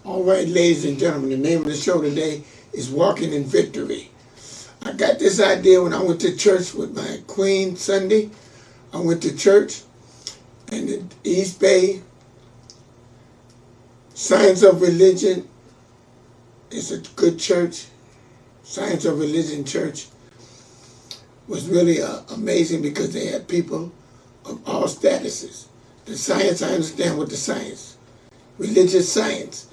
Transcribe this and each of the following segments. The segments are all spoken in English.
All right, ladies and gentlemen, the name of the show today is Walking in Victory. I got this idea when I went to church with my queen Sunday. I went to church in the East Bay. Science of Religion is a good church. Science of Religion Church was really amazing because they had people of all statuses. The science, I understand what the science. Religious science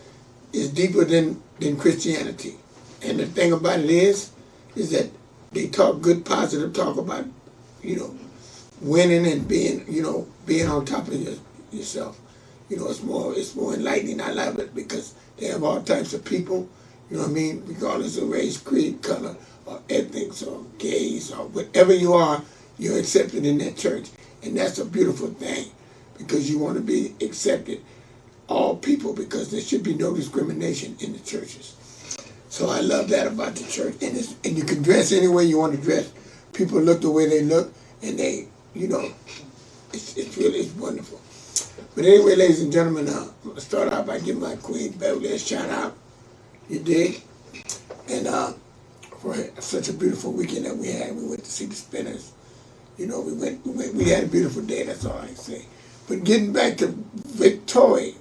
is deeper than Christianity. And the thing about it is that they talk good, positive talk about, winning and being, being on top of yourself. It's more enlightening. I love it because they have all types of people, regardless of race, creed, color, or ethnics, or gays, or whatever you are, you're accepted in that church. And that's a beautiful thing because you want to be accepted, all people, because there should be no discrimination in the churches. So I love that about the church. And you can dress any way you want to dress. People look the way they look, and they, it's wonderful. But anyway, ladies and gentlemen, I'm going to start out by giving my queen Beverly a shout out. You dig? And for such a beautiful weekend that we had, we went to see the Spinners. We had a beautiful day, that's all I can say. But getting back to victory,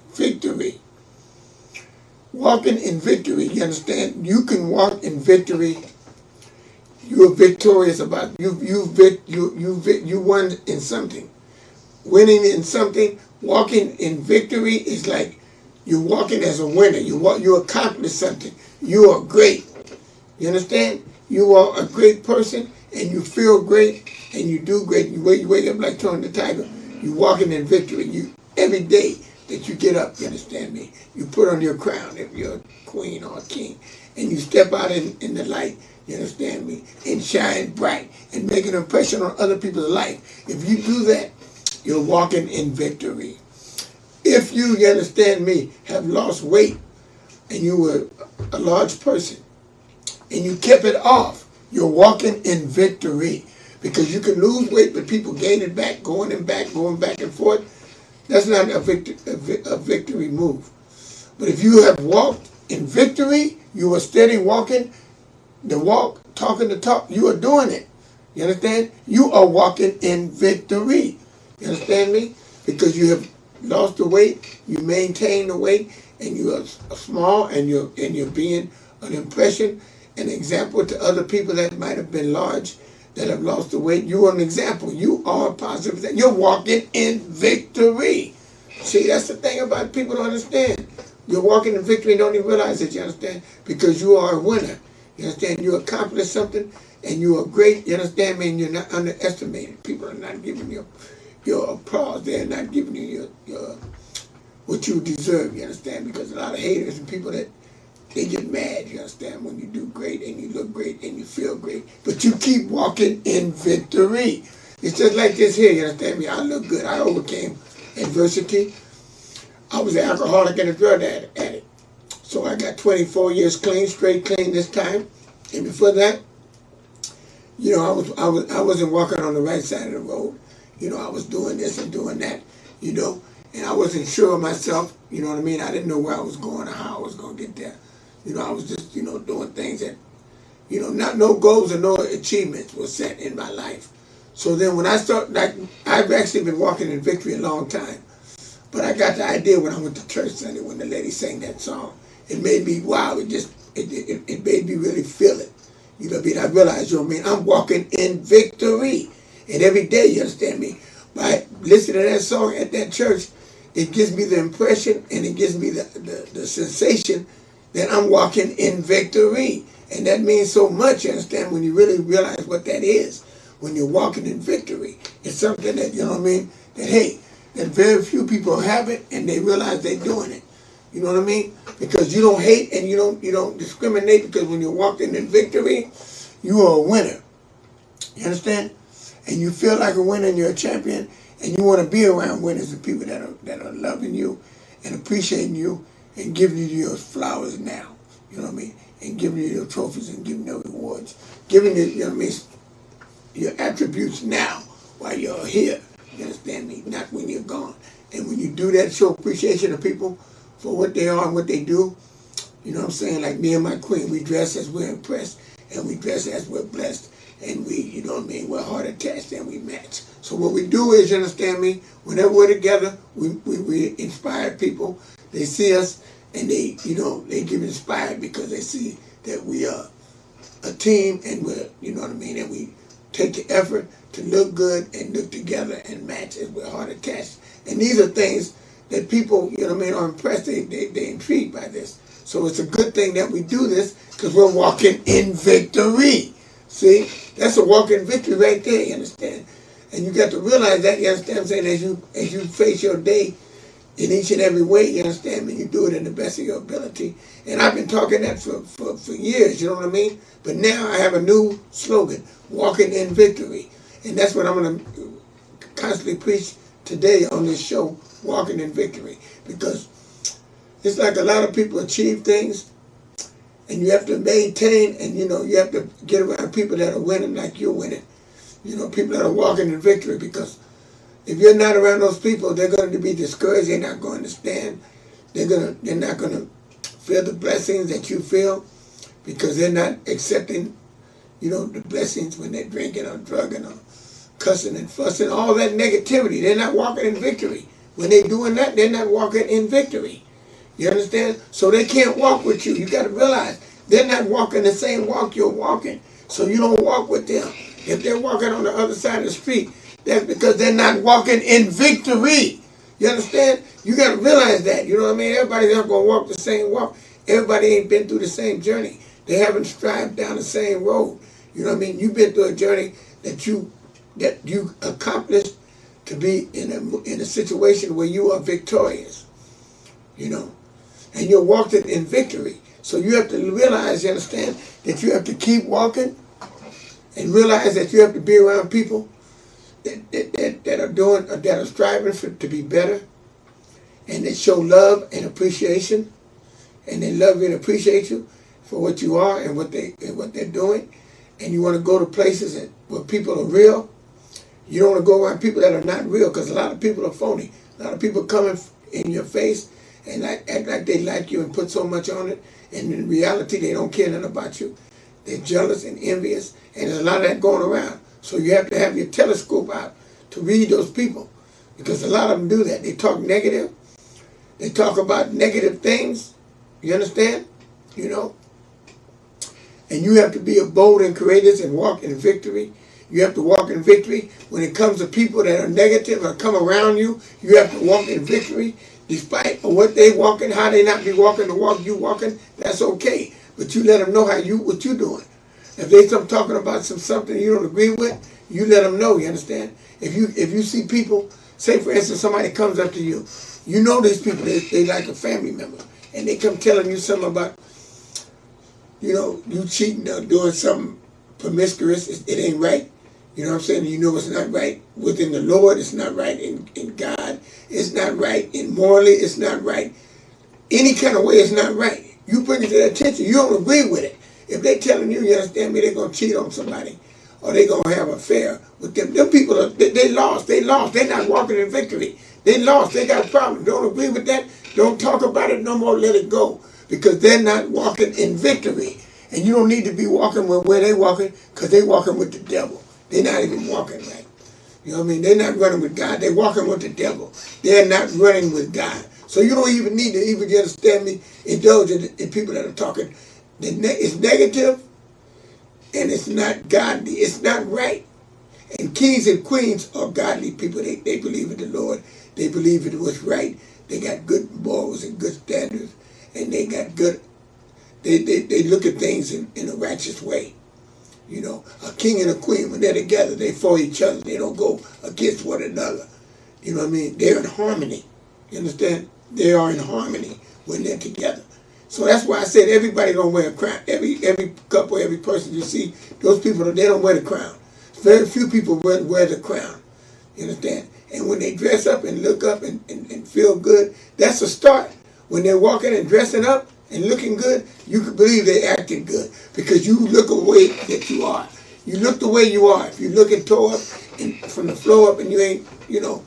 walking in victory, you understand? You can walk in victory. You're victorious about you won in something. Winning in something, walking in victory is like you're walking as a winner. You accomplished something. You are great. You understand? You are a great person, and you feel great, and you do great. You wake up like Tony the Tiger. You're walking in victory. Every day that you get up, you understand me? You put on your crown if you're a queen or a king, and you step out in the light, you understand me? And shine bright and make an impression on other people's life. If you do that, you're walking in victory. If you understand me, have lost weight, and you were a large person, and you kept it off, you're walking in victory. Because you can lose weight, but people gain it back, going back and forth. That's not a victory move. But if you have walked in victory, you are steady walking the walk, talking the talk, you are doing it. You understand? You are walking in victory. You understand me? Because you have lost the weight, you maintain the weight, and you are small, and you're being an impression, an example to other people that might have been large, that have lost the weight. You are an example. You are a positive. You're walking in victory. See, that's the thing about people don't understand. You're walking in victory and don't even realize it, you understand? Because you are a winner. You understand? You accomplished something and you are great. You understand me? And you're not underestimated. People are not giving you your applause. They're not giving you your what you deserve, you understand? Because a lot of haters and people that they get mad, you understand, when you do great and you look great and you feel great. But you keep walking in victory. It's just like this here, you understand me? I look good. I overcame adversity. I was an alcoholic and a drug addict. So I got 24 years clean, straight clean this time. And before that, I wasn't walking on the right side of the road. I was doing this and doing that, and I wasn't sure of myself, you know what I mean? I didn't know where I was going or how I was going to get there. I was just, doing things that, no goals or no achievements were set in my life. So then when I started, I've actually been walking in victory a long time. But I got the idea when I went to church Sunday when the lady sang that song. It made me, wow, it made me really feel it. I realized, I'm walking in victory. And every day, you understand me, by listening to that song at that church, it gives me the impression and it gives me the sensation that I'm walking in victory. And that means so much, you understand, when you really realize what that is. When you're walking in victory, it's something that, that very few people have it and they realize they're doing it. You know what I mean? Because you don't hate and you don't discriminate, because when you're walking in victory, you are a winner. You understand? And you feel like a winner and you're a champion, and you want to be around winners and people that are loving you and appreciating you and giving you your flowers now. You know what I mean? And giving you your trophies and giving you rewards. Giving you, your attributes now while you're here. You understand me? Not when you're gone. And when you do that, show appreciation to people for what they are and what they do. You know what I'm saying? Like me and my queen, we dress as we're impressed, and we dress as we're blessed, and we, you know what I mean, we're heart attached and we match. So what we do is, you understand me, whenever we're together, we inspire people. They see us and they, you know, they get inspired because they see that we are a team and we're, you know what I mean, and we take the effort to look good and look together and match as we're heart attached. And these are things that people, you know what I mean, are impressed, they're intrigued by this. So it's a good thing that we do this because we're walking in victory. See, that's a walk in victory right there, you understand? And you got to realize that, you understand what I'm saying, as you face your day in each and every way, you understand me, you do it in the best of your ability. And I've been talking that for years, you know what I mean? But now I have a new slogan, walking in victory. And that's what I'm going to constantly preach today on this show, walking in victory. Because it's like a lot of people achieve things, and you have to maintain, and you know, you have to get around people that are winning like you're winning. You know, people that are walking in victory, because if you're not around those people, they're going to be discouraged. They're not going to stand. They're not going to feel the blessings that you feel, because they're not accepting, you know, the blessings when they're drinking or drugging or cussing and fussing, all that negativity. They're not walking in victory. When they're doing that, they're not walking in victory. You understand? So they can't walk with you. You got to realize they're not walking the same walk you're walking. So you don't walk with them. If they're walking on the other side of the street, that's because they're not walking in victory. You understand? You got to realize that. You know what I mean? Everybody's not going to walk the same walk. Everybody ain't been through the same journey. They haven't strived down the same road. You know what I mean? You've been through a journey that you accomplished to be in a situation where you are victorious. You know, and you're walking in victory. So you have to realize, you understand, that you have to keep walking, and realize that you have to be around people that are striving to be better, and that show love and appreciation, and they love you and appreciate you for what you are and what they're doing. And you want to go to places where people are real. You don't want to go around people that are not real, because a lot of people are phony. A lot of people coming in your face and act like they like you and put so much on it, and in reality they don't care nothing about you. They're jealous and envious, and there's a lot of that going around. So you have to have your telescope out to read those people, because a lot of them do that. They talk negative. They talk about negative things. You understand? You know? And you have to be bold and courageous and walk in victory. You have to walk in victory. When it comes to people that are negative or come around you, you have to walk in victory. Despite what they walking, how they not be walking the walk you walking, that's okay. But you let them know what you doing. If they start talking about something you don't agree with, you let them know, you understand? If you see people, say for instance somebody comes up to you, you know these people, they like a family member, and they come telling you something about, you know, you cheating or doing something promiscuous, it ain't right. You know what I'm saying? You know it's not right within the Lord, it's not right in God, it's not right in morally, it's not right. Any kind of way it's not right. You bring it to their attention, you don't agree with it. If they telling you, you understand me, they're going to cheat on somebody, or they're going to have an affair with them. Them people, they lost. They're not walking in victory. They lost. They got a problem. Don't agree with that. Don't talk about it no more. Let it go. Because they're not walking in victory. And you don't need to be walking where they're walking, because they're walking with the devil. They're not even walking right. You know what I mean? They're not running with God. They're walking with the devil. They're not running with God. So you don't even need to even, you understand me, indulge in people that are talking. It's negative, and it's not godly. It's not right. And kings and queens are godly people. They believe in the Lord. They believe in what's right. They got good morals and good standards, and they got good. They look at things in a righteous way. You know, a king and a queen, when they're together, they for each other. They don't go against one another. You know what I mean? They're in harmony. You understand? They are in harmony when they're together. So that's why I said everybody don't wear a crown. Every couple, every person you see, those people, they don't wear the crown. Very few people wear the crown. You understand? And when they dress up and look up and feel good, that's a start. When they're walking and dressing up and looking good, you can believe they're acting good, because you look the way that you are. You look the way you are. If you're looking tore up and from the floor up and you ain't, you know,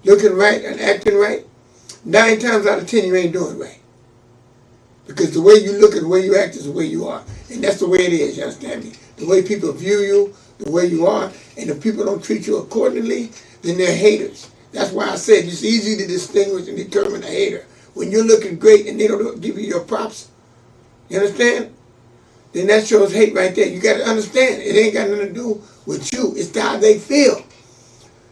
looking right and acting right, 9 times out of 10 you ain't doing right. Because the way you look and the way you act is the way you are. And that's the way it is, you understand me? The way people view you, the way you are, and if people don't treat you accordingly, then they're haters. That's why I said it's easy to distinguish and determine a hater. When you're looking great and they don't give you your props, you understand? Then that shows hate right there. You got to understand, it ain't got nothing to do with you. It's how they feel.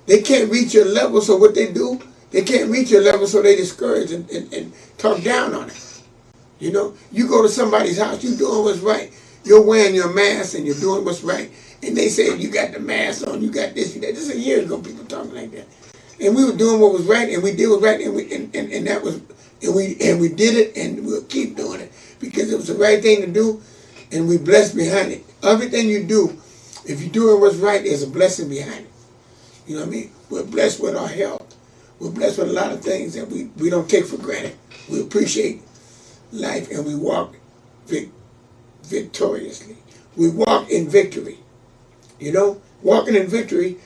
They can't reach your level, so what they do, they can't reach your level, so they discourage and talk down on it. You know, you go to somebody's house, you doing what's right. You're wearing your mask and you're doing what's right. And they say, you got the mask on, you got this, you got this. This a year ago, people talking like that. And we were doing what was right, and we did what was right, and that was, and we did it, and we'll keep doing it because it was the right thing to do, and we blessed behind it. Everything you do, if you're doing what's right, there's a blessing behind it. You know what I mean? We're blessed with our health. We're blessed with a lot of things that we don't take for granted. We appreciate life, and we walk victoriously. We walk in victory. You know, walking in victory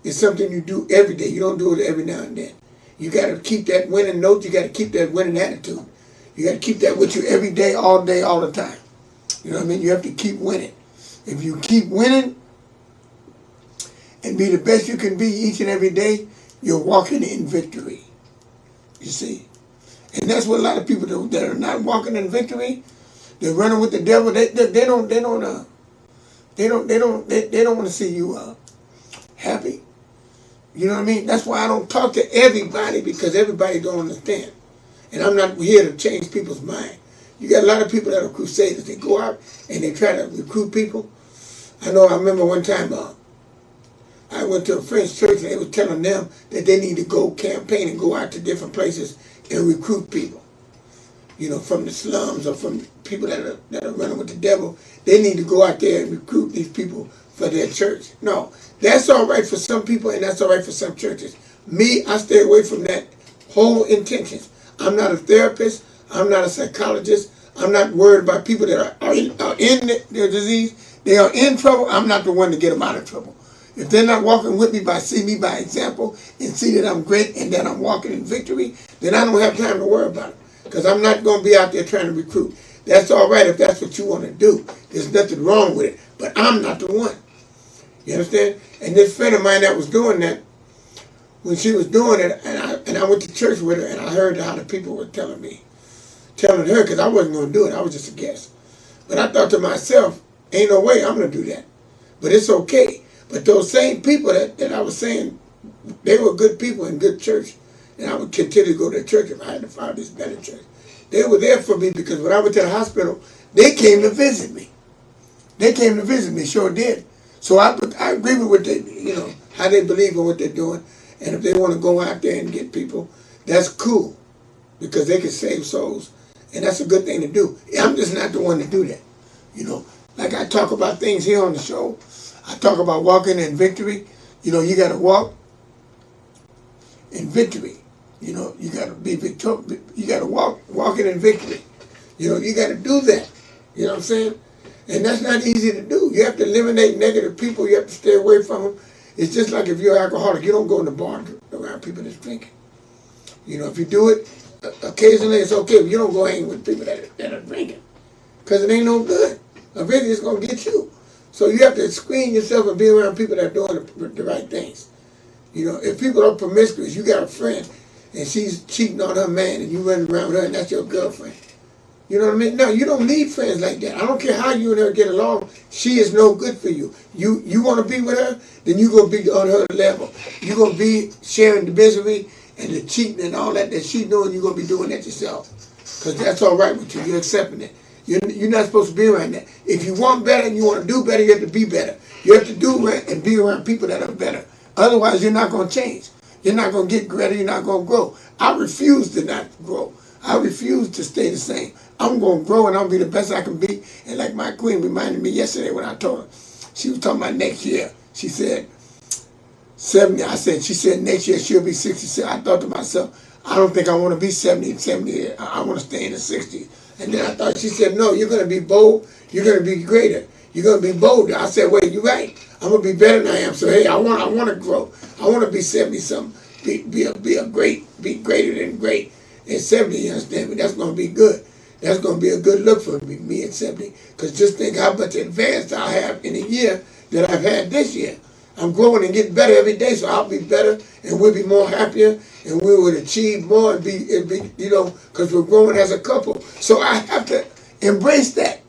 is something you do every day. You don't do it every now and then. You got to keep that winning note. You got to keep that winning attitude. You got to keep that with you every day, all the time. You know what I mean? You have to keep winning. If you keep winning and be the best you can be each and every day, you're walking in victory. You see? And that's what a lot of people do that are not walking in victory. They're running with the devil. They don't want to see you happy. You know what I mean? That's why I don't talk to everybody, because everybody don't understand. And I'm not here to change people's mind. You got a lot of people that are crusaders. They go out and they try to recruit people. I remember one time I went to a French church and they were telling them that they need to go campaign and go out to different places and recruit people. You know, from the slums or from people that are running with the devil. They need to go out there and recruit these people for their church. No, that's all right for some people and that's all right for some churches. Me, I stay away from that whole intentions. I'm not a therapist. I'm not a psychologist. I'm not worried about people that are in their disease. They are in trouble. I'm not the one to get them out of trouble. If they're not walking with me see me by example and see that I'm great and that I'm walking in victory, then I don't have time to worry about it. Because I'm not going to be out there trying to recruit. That's all right if that's what you want to do. There's nothing wrong with it. But I'm not the one. You understand? And this friend of mine that was doing that, when she was doing it, and I went to church with her, and I heard how the people were telling her, because I wasn't going to do it. I was just a guest. But I thought to myself, ain't no way I'm going to do that. But it's okay. But those same people that I was saying, they were good people in good church, and I would continue to go to church if I had to find this better church. They were there for me because when I went to the hospital, they came to visit me. They came to visit me, sure did. So I agree with what they, how they believe in what they're doing. And if they want to go out there and get people, that's cool because they can save souls. And that's a good thing to do. I'm just not the one to do that. Like I talk about things here on the show. I talk about walking in victory. You got to walk in victory. You got to be victorious. You got to walking in victory. You got to do that. You know what I'm saying? And that's not easy to do. You have to eliminate negative people. You have to stay away from them. It's just like if you're an alcoholic, you don't go in the bar around people that's drinking. If you do it occasionally, it's okay. But you don't go hang with people that are drinking because it ain't no good. Eventually, it's going to get you. So you have to screen yourself and be around people that are doing the right things. If people are promiscuous, you got a friend and she's cheating on her man and you running around with her and that's your girlfriend. You know what I mean? No, you don't need friends like that. I don't care how you and her get along. She is no good for you. You want to be with her, then you're going to be on her level. You're going to be sharing the misery and the cheating and all that she's doing. You're going to be doing that yourself. Because that's all right with you. You're accepting it. You're not supposed to be around that. If you want better and you want to do better, you have to be better. You have to do right and be around people that are better. Otherwise, you're not going to change. You're not going to get greater. You're not going to grow. I refuse to not grow. I refuse to stay the same. I'm going to grow and I'll be the best I can be. And like my queen reminded me yesterday when I told her, she was talking about next year. She said 70. She said next year she'll be 60. I thought to myself, I don't think I want to be 70. I want to stay in the 60s. And then I thought, she said, no, you're going to be bold. You're going to be greater. You're going to be bolder. I said, wait, you're right. I'm going to be better than I am. So, hey, I want to grow. I want to be 70-something. Be greater than great. at 70, you understand me? That's going to be good. That's going to be a good look for me at 70. Because just think how much advance I have in a year that I've had this year. I'm growing and getting better every day, so I'll be better and we'll be more happier and we will achieve more and be you know, because we're growing as a couple. So I have to embrace that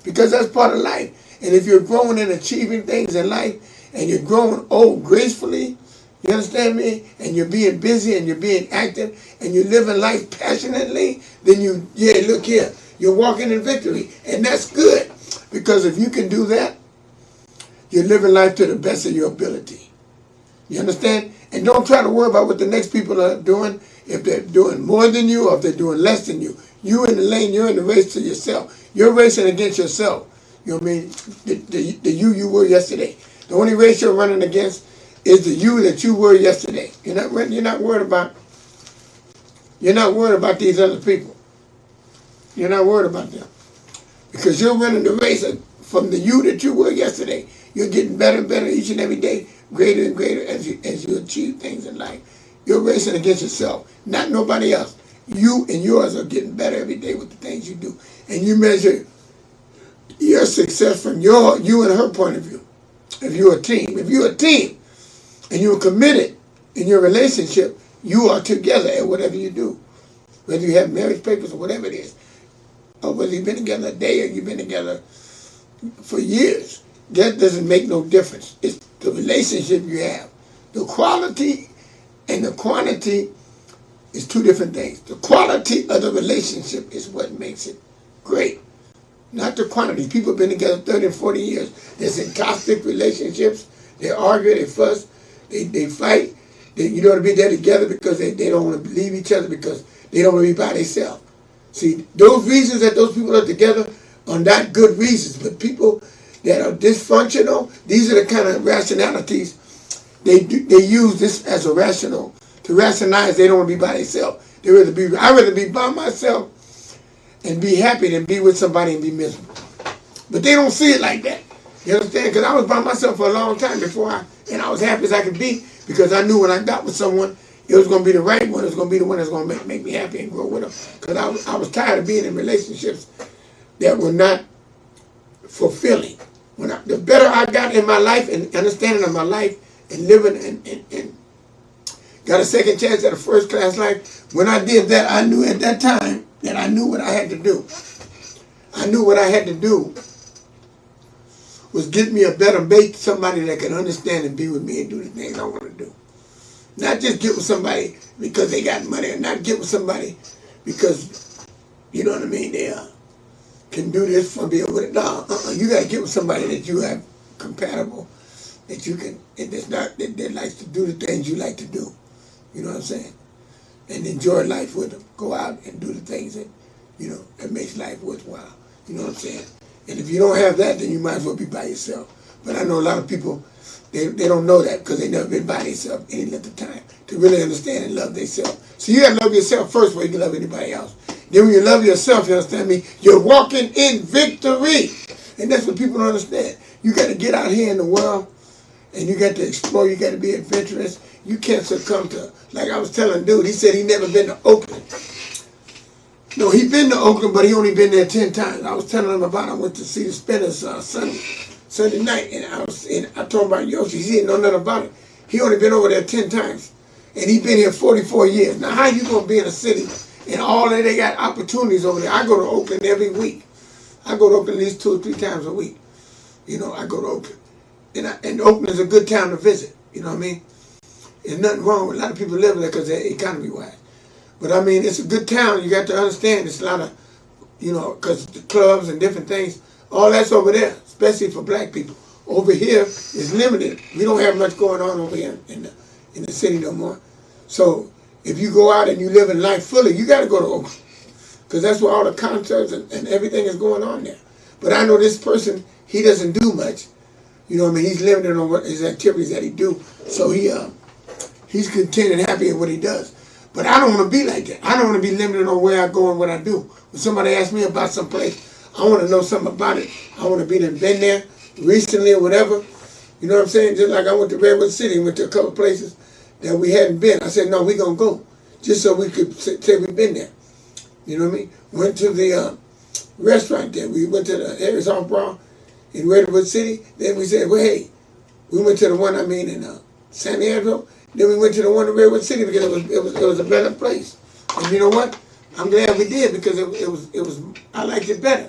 because that's part of life. And if you're growing and achieving things in life and you're growing old gracefully, you understand me? And you're being busy and you're being active and you're living life passionately, then look here, you're walking in victory. And that's good because if you can do that, you're living life to the best of your ability. You understand? And don't try to worry about what the next people are doing, if they're doing more than you or if they're doing less than you. You're in the lane, you're in the race to yourself. You're racing against yourself. You know what I mean? The you were yesterday. The only race you're running against is the you that you were yesterday. You're not worried about these other people. You're not worried about them. Because you're running the race from the you that you were yesterday. You're getting better and better each and every day, greater and greater as you achieve things in life. You're racing against yourself, not nobody else. You and yours are getting better every day with the things you do. And you measure your success from you and her point of view. If you're a team and you're committed in your relationship, you are together at whatever you do. Whether you have marriage papers or whatever it is, or whether you've been together a day or you've been together for years. That doesn't make no difference. It's the relationship you have. The quality and the quantity is two different things. The quality of the relationship is what makes it great, not the quantity. People have been together 30 and 40 years. They're in toxic relationships. They argue, they fuss, they fight. You don't want to be there together because they don't want to leave each other because they don't want to be by themselves. See, those reasons that those people are together are not good reasons, but people that are dysfunctional, these are the kind of rationalities they use this as a rational to rationalize they don't want to be by themselves. I'd rather be by myself and be happy than be with somebody and be miserable. But they don't see it like that. You understand? Because I was by myself for a long time and I was happy as I could be because I knew when I got with someone, it was going to be the right one. It was going to be the one that's going to make me happy and grow with them. Because I was tired of being in relationships that were not fulfilling. The better I got in my life and understanding of my life and living and got a second chance at a first class life, when I did that, I knew at that time that I knew what I had to do. I knew what I had to do was get me a better mate, somebody that can understand and be with me and do the things I want to do. Not just get with somebody because they got money, or not get with somebody because, you know what I mean, they can do this for me. No, you got to get with somebody that you have compatible, that you can, and that likes to do the things you like to do. You know what I'm saying? And enjoy life with them. Go out and do the things that, that makes life worthwhile. You know what I'm saying? And if you don't have that, then you might as well be by yourself. But I know a lot of people, they don't know that because they never been by themselves any length of time to really understand and love themselves. So you got to love yourself first before you can love anybody else. Then when you love yourself, you understand me, you're walking in victory. And that's what people don't understand. You got to get out here in the world and you got to explore. You got to be adventurous. You can't succumb to, like I was telling dude, he said he never been to Oakland. No, he been to Oakland, but he only been there 10 times. I was telling him about I went to see the Spinners Sunday night, and I told him about Yoshi. He didn't know nothing about it. He only been over there 10 times, and he been here 44 years. Now, how you gonna be in a city and all that they got opportunities over there? I go to Oakland every week. I go to Oakland at least 2 or 3 times a week. I go to Oakland, and Oakland is a good town to visit. You know what I mean? There's nothing wrong with a lot of people living there because they're economy-wise. But I mean, it's a good town. You got to understand it's a lot of, because the clubs and different things, all that's over there, especially for black people. Over here is limited. We don't have much going on over here in the city no more. So if you go out and you live in life fully, you got to go to Oakland because that's where all the concerts and everything is going on there. But I know this person, he doesn't do much. You know what I mean? He's limited on what his activities that he do. So he's content and happy in what he does. But I don't want to be like that. I don't want to be limited on where I go and what I do. When somebody asks me about some place, I want to know something about it. I want to been there recently or whatever. You know what I'm saying? Just like I went to Redwood City, went to a couple places that we hadn't been. I said, no, we're going to go. just so we could say we've been there. You know what I mean? Went to the restaurant there. We went to the Harris Off Bar in Redwood City. Then we said, well, hey, we went to the one, in San Diego. Then we went to the one in Redwood City because it was a better place. And you know what? I'm glad we did because it was I liked it better.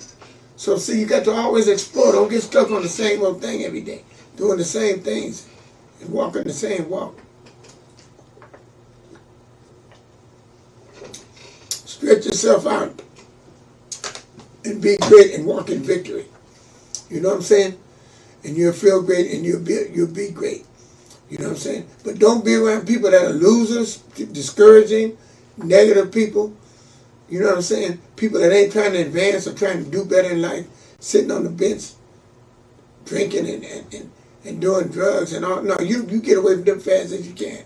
So see, you got to always explore. Don't get stuck on the same old thing every day, doing the same things and walking the same walk. Stretch yourself out and be great and walk in victory. You know what I'm saying? And you'll feel great and you'll be great. You know what I'm saying? But don't be around people that are losers, discouraging, negative people. You know what I'm saying? People that ain't trying to advance or trying to do better in life, sitting on the bench, drinking and doing drugs and all. No, you get away from them fast as you can.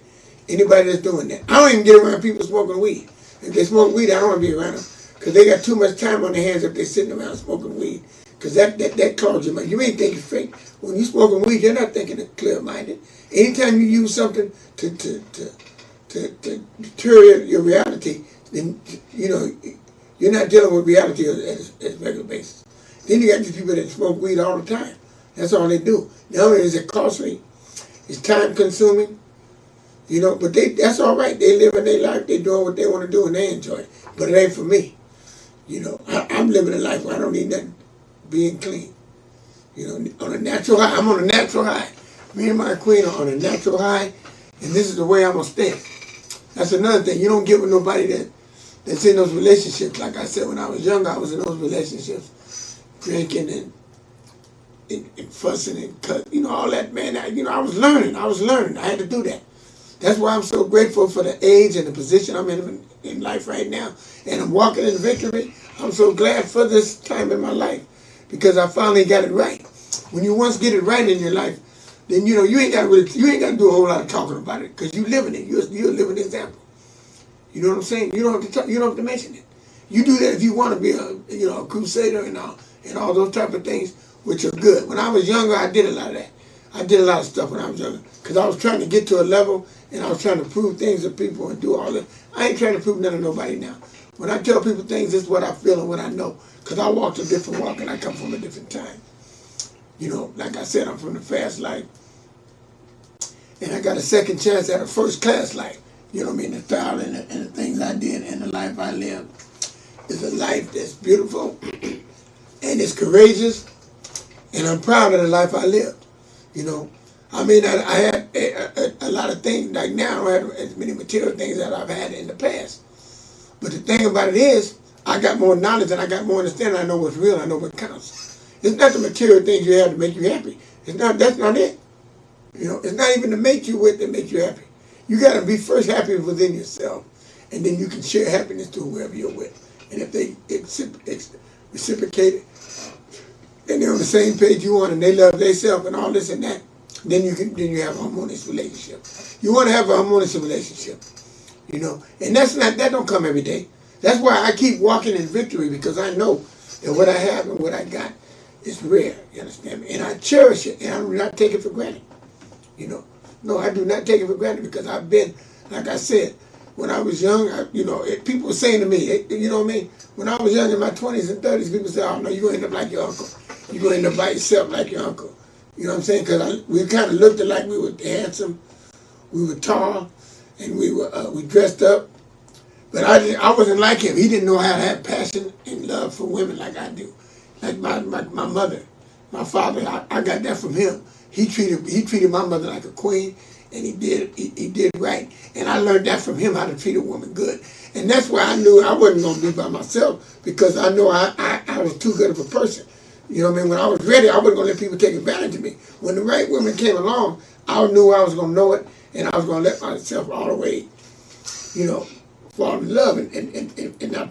Anybody that's doing that. I don't even get around people smoking weed. If they smoke weed, I don't want to be around them because they got too much time on their hands if they're sitting around smoking weed. Because that clouds your mind. You ain't thinking straight. When you smoking weed, you're not thinking clear-minded. Anytime you use something to deter your reality, then you know you're not dealing with reality as regular basis. Then you got these people that smoke weed all the time. That's all they do. Not only is it costly, it's time-consuming. You know, but that's all right. They living their life. They doing what they want to do and they enjoy it. But it ain't for me. You know, I'm living a life where I don't need nothing. Being clean. You know, on a natural high. I'm on a natural high. Me and my queen are on a natural high, and this is the way I'm going to stay. That's another thing. You don't get with nobody that's in those relationships. Like I said, when I was younger, I was in those relationships, drinking and fussing and cut. You know, all that, man. I was learning. I had to do that. That's why I'm so grateful for the age and the position I'm in life right now. And I'm walking in victory. I'm so glad for this time in my life because I finally got it right. When you once get it right in your life, then you ain't got to do a whole lot of talking about it because you living it. You're a living example. You know what I'm saying? You don't have to mention it. You do that if you want to be a crusader and all those type of things, which are good. When I was younger, I did a lot of that. I did a lot of stuff when I was younger because I was trying to get to a level and I was trying to prove things to people and do all that. I ain't trying to prove nothing to nobody now. When I tell people things, this is what I feel and what I know because I walked a different walk and I come from a different time. You know, like I said, I'm from the fast life and I got a second chance at a first class life. You know what I mean? The style and the things I did and the life I lived is a life that's beautiful and it's courageous and I'm proud of the life I lived. You know, I mean, I had a lot of things. Like now, I don't have as many material things that I've had in the past. But the thing about it is, I got more knowledge and I got more understanding. I know what's real. I know what counts. It's not the material things you have to make you happy. That's not it. You know, it's not even to make you with that make you happy. You got to be first happy within yourself, and then you can share happiness to whoever you're with. And if they reciprocate it, and they're on the same page you want, and they love themselves and all this and that, then you have a harmonious relationship. You want to have a harmonious relationship, you know, and that don't come every day. That's why I keep walking in victory because I know that what I have and what I got is rare. You understand me? And I cherish it, and I do not take it for granted. You know, no, I do not take it for granted because I've been, like I said, when I was young, people were saying to me, you know what I mean? When I was young in my 20s and 30s, people said, oh no, you're going to end up like your uncle. You're going to end up by yourself like your uncle. You know what I'm saying? Because we kind of looked like we were handsome, we were tall, and we dressed up. But I wasn't like him. He didn't know how to have passion and love for women like I do. Like my mother, my father, I got that from him. He treated my mother like a queen, and he did right. And I learned that from him, how to treat a woman good. And that's why I knew I wasn't going to be by myself because I know I was too good of a person. You know what I mean? When I was ready, I wasn't going to let people take advantage of me. When the right woman came along, I knew I was going to know it, and I was going to let myself all the way, fall in love and not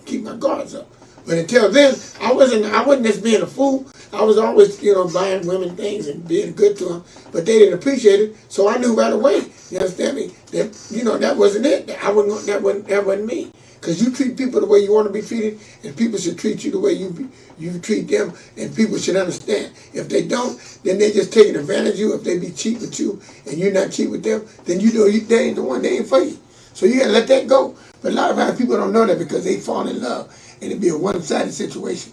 keep my guards up. But until then, I wasn't just being a fool. I was always, buying women things and being good to them, but they didn't appreciate it. So I knew right away. You understand me? That that wasn't it. That wasn't me. Because you treat people the way you want to be treated, and people should treat you the way you treat them, and people should understand. If they don't, then they're just taking advantage of you. If they be cheap with you and you're not cheap with them, then they ain't the one. They ain't for you. So you gotta let that go. But a lot of times people don't know that because they fall in love and it be a one-sided situation.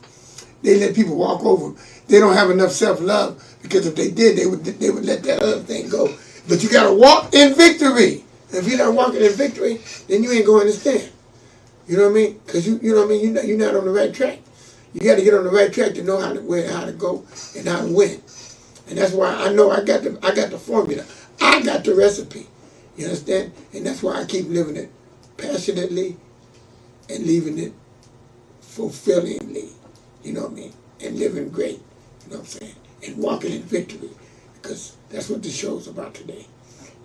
They let people walk over them. They don't have enough self-love because if they did, they would let that other thing go. But you gotta walk in victory. And if you're not walking in victory, then you ain't gonna understand. You know what I mean? Because you know what I mean. You're not on the right track. You got to get on the right track to know how to go and how to win. And that's why I know I got the formula. I got the recipe. You understand? And that's why I keep living it passionately and leaving it fulfillingly. You know what I mean? And living great. You know what I'm saying? And walking in victory. Because that's what this show's about today.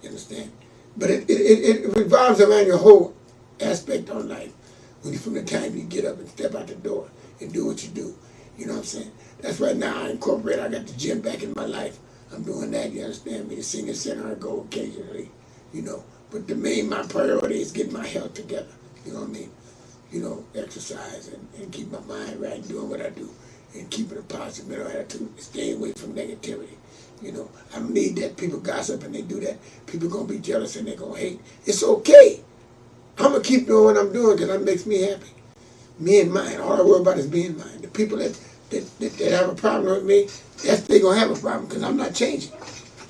You understand? But it revolves around your whole aspect on life. From the time you get up and step out the door and do what you do. You know what I'm saying? That's right now I got the gym back in my life. I'm doing that, you understand me? The singing center I go occasionally, you know. But my priority is getting my health together. You know what I mean? You know, exercise and keep my mind right, doing what I do. And keeping a positive mental attitude, staying away from negativity. You know, I don't need that. People gossip and they do that. People going to be jealous and they're going to hate. It's okay. I'm going to keep doing what I'm doing because that makes me happy. Me and mine. All I worry about is being mine. The people that have a problem with me, they're going to have a problem because I'm not changing.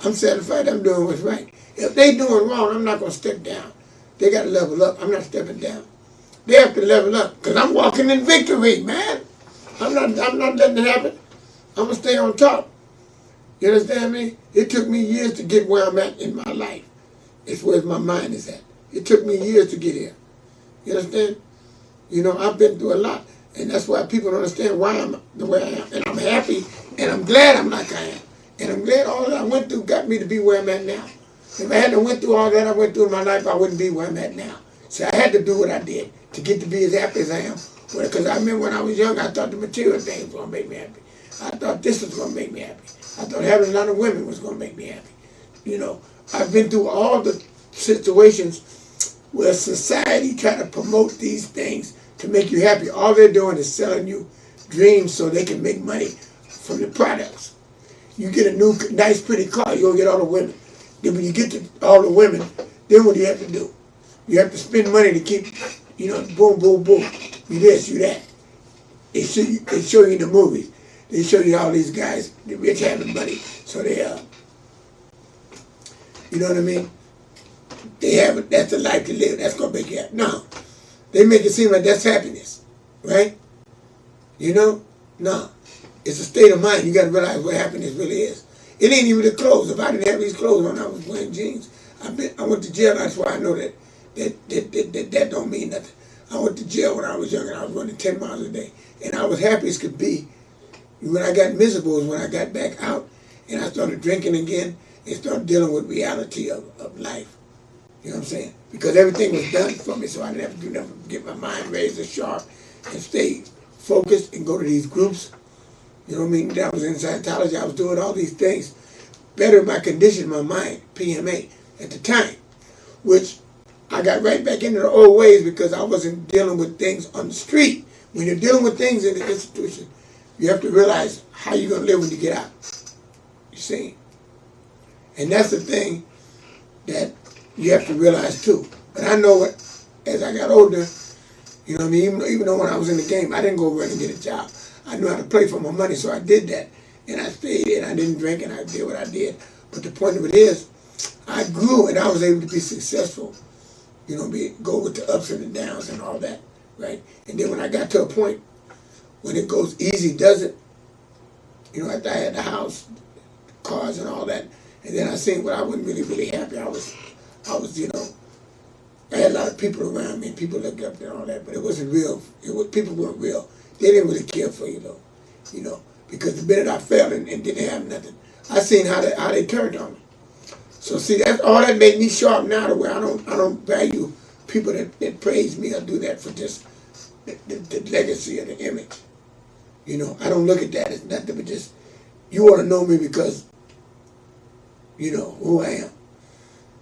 I'm satisfied I'm doing what's right. If they doing wrong, I'm not going to step down. They got to level up. I'm not stepping down. They have to level up because I'm walking in victory, man. I'm not letting it happen. I'm going to stay on top. You understand me? It took me years to get where I'm at in my life. It's where my mind is at. It took me years to get here. You understand? You know, I've been through a lot. And that's why people don't understand why I'm the way I am. And I'm happy. And I'm glad I'm like I am. And I'm glad all that I went through got me to be where I'm at now. If I hadn't went through all that I went through in my life, I wouldn't be where I'm at now. So I had to do what I did to get to be as happy as I am. Because I remember when I was young, I thought the material things was going to make me happy. I thought this was going to make me happy. I thought having a lot of women was going to make me happy. You know, I've been through all the situations where society try to promote these things to make you happy. All they're doing is selling you dreams so they can make money from the products. You get a new, nice, pretty car, you'll get all the women. Then when you get to all the women, then what do you have to do? You have to spend money to keep, you know, boom, boom, boom. You this, you that. They show you in the movies. They show you all these guys, the rich having money. So they, you know what I mean? They have it, that's the life to live. That's going to make you happy. No. They make it seem like that's happiness. Right? You know? No. It's a state of mind. You got to realize what happiness really is. It ain't even the clothes. If I didn't have these clothes when I was wearing jeans, I went to jail. That's why I know that don't mean nothing. I went to jail when I was young and I was running 10 miles a day. And I was happy as could be. When I got miserable was when I got back out and I started drinking again and started dealing with reality of life. You know what I'm saying? Because everything was done for me, so I didn't have to do nothing. Get my mind razor sharp and stay focused and go to these groups. You know what I mean? That was in Scientology. I was doing all these things. Better my condition, my mind, PMA, at the time. Which I got right back into the old ways because I wasn't dealing with things on the street. When you're dealing with things in the institution, you have to realize how you're going to live when you get out. You see? And that's the thing that you have to realize too. But I know what, as I got older, you know what I mean? Even though when I was in the game, I didn't go over and get a job. I knew how to play for my money, so I did that. And I stayed and I didn't drink and I did what I did. But the point of it is, I grew and I was able to be successful. You know, go with the ups and the downs and all that, right? And then when I got to a point when it goes easy, does it? You know, after I had the house, cars and all that, and then I seen what I wasn't really happy. I was, you know, I had a lot of people around me and people looked up and all that, but it wasn't real. People weren't real. They didn't really care for you though, you know, because the minute I fell and didn't have nothing, I seen how they turned on me. So see, that's all that made me sharp now to where I don't value people that praise me or do that for just the legacy or the image. You know, I don't look at that as nothing but just, you want to know me because, you know, who I am.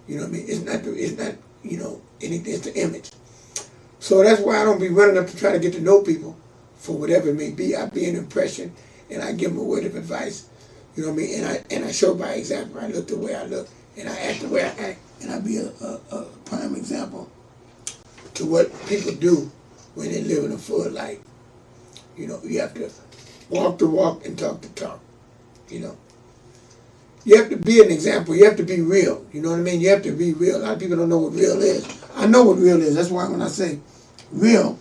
You know what I mean? It's not, you know, anything, it's the image. So that's why I don't be running up to try to get to know people for whatever it may be. I be an impression and I give them a word of advice. You know what I mean? And I show by example. I look the way I look and I act the way I act. And I be a prime example to what people do when they live in a full life. You know, you have to walk the walk and talk the talk. You know, you have to be an example. You have to be real. You know what I mean? You have to be real. A lot of people don't know what real is. I know what real is. That's why when I say real,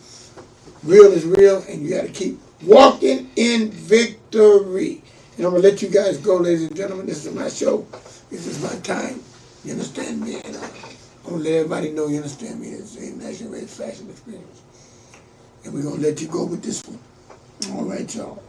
real is real, and you got to keep walking in victory. And I'm going to let you guys go, ladies and gentlemen. This is my show. This is my time. You understand me? And I'm going to let everybody know you understand me. It's the National Race Fashion Experience. And we're going to let you go with this one. All right, y'all.